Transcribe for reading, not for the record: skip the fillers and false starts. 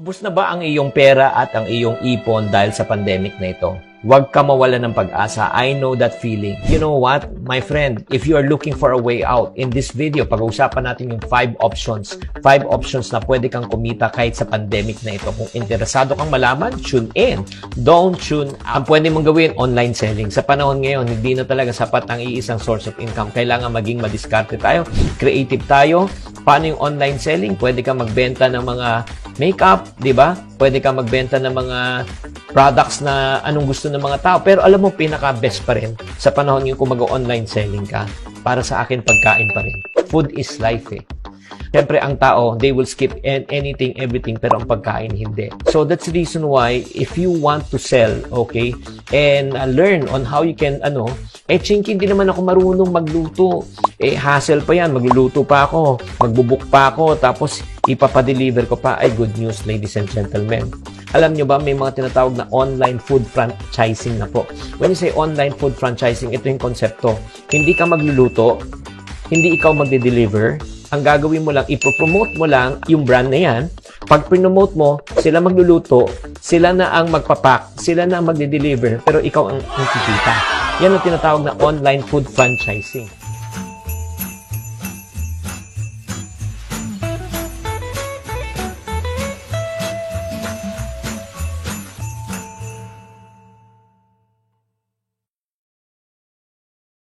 Ubus na ba ang iyong pera at ang iyong ipon dahil sa pandemic na ito? Huwag ka mawala ng pag-asa. I know that feeling. You know what, my friend? If you are looking for a way out, in this video, pag-uusapan natin yung 5 options. 5 options na pwede kang kumita kahit sa pandemic na ito. Kung interesado kang malaman, tune in. Don't tune out. Ang pwede mong gawin, online selling. Sa panahon ngayon, hindi na talaga sapat ang iisang source of income. Kailangan maging madiskarte tayo. Creative tayo. Paano yung online selling? Pwede kang magbenta ng mga makeup, di ba? Pwede kang magbenta ng mga products na anong gusto ng mga tao. Pero alam mo, pinaka-best pa rin sa panahon yung kung mag-online selling ka. Para sa akin, pagkain pa rin. Food is life eh. Siyempre, ang tao, they will skip anything, everything, pero ang pagkain, hindi. So, that's the reason why, if you want to sell, okay, and learn on how you can, Chinky, hindi naman ako marunong magluto. Hassle pa yan. Magluluto pa ako. Magbubuk pa ako. Tapos, ipapadeliver ko pa. Ay, good news, ladies and gentlemen. Alam nyo ba, may mga tinatawag na online food franchising na po. When you say online food franchising, ito yung konsepto. Hindi ka magluluto, hindi ikaw magde-deliver. Ang gagawin mo lang, ipopromote mo lang yung brand na yan. Pag promote mo, sila magluluto, sila na ang magpapak, sila na ang magde-deliver, pero ikaw ang kikita. Yan ang tinatawag na online food franchising.